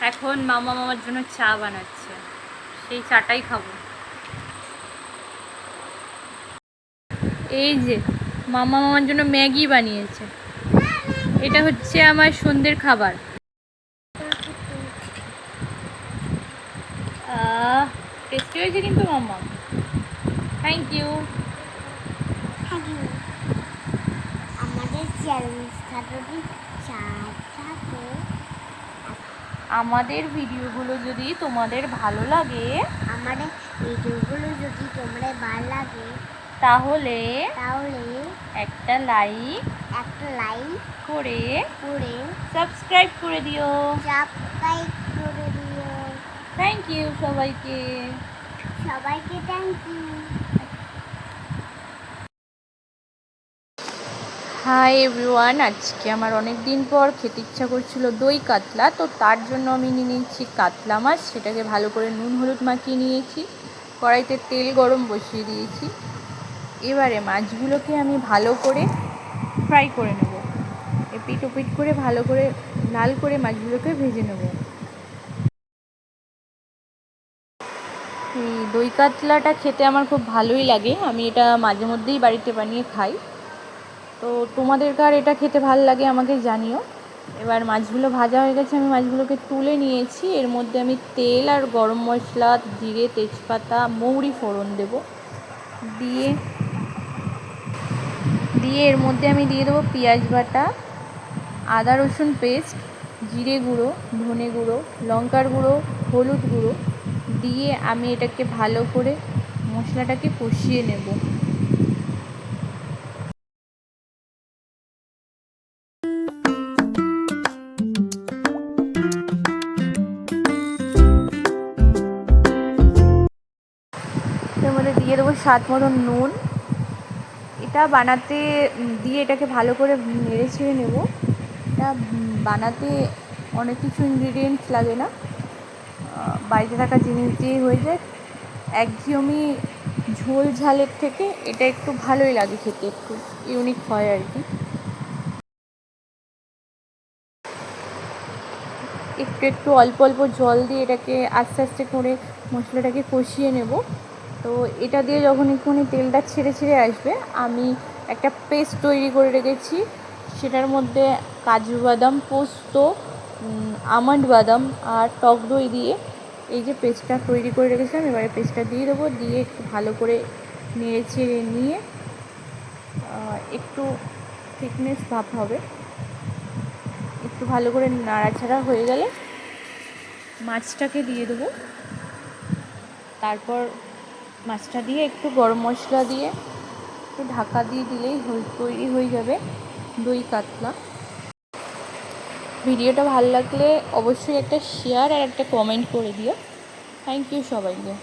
এখন মামা মামার জন্য চা বানাচ্ছে, সেই চাটাই খাবো। এই যে মামা মামার জন্য ম্যাগি বানিয়েছে, এটা হচ্ছে আমার সন্ধ্যের খাবার। টেস্টি হয়েছে কিন্তু মামা, থ্যাংক ইউ। আমাদের ভিডিওগুলো যদি তোমাদের ভালো লাগে, তাহলে একটা লাইক করে সাবস্ক্রাইব করে দিও। থ্যাংক ইউ সবাইকে। Thank you. হাই এভরিওয়ান, আজকে আমার অনেক দিন পর খেতে ইচ্ছা করছিল দই কাতলা, তো তার জন্য আমি নিয়ে নিয়েছি কাতলা মাছ। সেটাকে ভালো করে নুন হলুদ মাখিয়ে নিয়েছি, কড়াইতে তেল গরম বসিয়ে দিয়েছি। এবারে মাছগুলোকে আমি ভালো করে ফ্রাই করে নেব, এপিট ওপিট করে ভালো করে লাল করে মাছগুলোকে ভেজে নেব। এই দই কাতলাটা খেতে আমার খুব ভালোই লাগে, আমি এটা মাঝে মধ্যেই বাড়িতে বানিয়ে খাই। তো তোমাদের কার এটা খেতে ভালো লাগে আমাকে জানিও। এবার মাছগুলো ভাজা হয়ে গেছে, আমি মাছগুলোকে তুলে নিয়েছি। এর মধ্যে আমি তেল আর গরম মশলা, জিরে, তেজপাতা, মৌরি ফোড়ন দেব। দিয়ে এর মধ্যে আমি দিয়ে দেবো পেঁয়াজ বাটা, আদা রসুন পেস্ট, জিরে গুঁড়ো, ধনে গুঁড়ো, লঙ্কার গুঁড়ো, হলুদ গুঁড়ো দিয়ে আমি এটাকে ভালো করে মশলাটাকে কষিয়ে নেব। এর মধ্যে দিয়ে দেবো স্বাদ মতন নুন। এটা বানাতে দিয়ে এটাকে ভালো করে নেড়ে ছেড়ে নেব। এটা বানাতে অনেক কিছু ইনগ্রিডিয়েন্টস লাগে না, বাড়িতে থাকা জিনিস দিয়েই হয়ে যায়। একঘেয়েমি ঝোল ঝালের থেকে এটা একটু ভালোই লাগে খেতে, একটু ইউনিক হয় আর কি। একটু অল্প অল্প জল দিয়ে এটাকে আস্তে আস্তে করে মশলাটাকে কষিয়ে নেব। তো এটা দিয়ে যখন একটুখানি তেলটা ছেড়ে ছেড়ে আসবে, আমি একটা পেস্ট তৈরি করে রেখেছি। সেটার মধ্যে কাজু বাদাম, পোস্ত, আমন্ড বাদাম আর টক দই দিয়ে এই যে পেস্টটা তৈরি করে রেখেছিলাম, এবারে পেস্টটা দিয়ে দেবো। দিয়ে একটু ভালো করে নেড়ে ছেড়ে নিয়ে একটু থিকনেস ভাব হবে, একটু ভালো করে নাড়াচাড়া হয়ে গেলে মাছটাকে দিয়ে দেবো। তারপর মাছটা দিয়ে একটু গরম মশলা দিয়ে একটু ঢাকা দিয়ে দিলেই তৈরি হয়ে যাবে দই কাতলা। ভিডিওটা ভালো লাগলে অবশ্যই একটা শেয়ার আর একটা কমেন্ট করে দিও। থ্যাংক ইউ সবাইকে।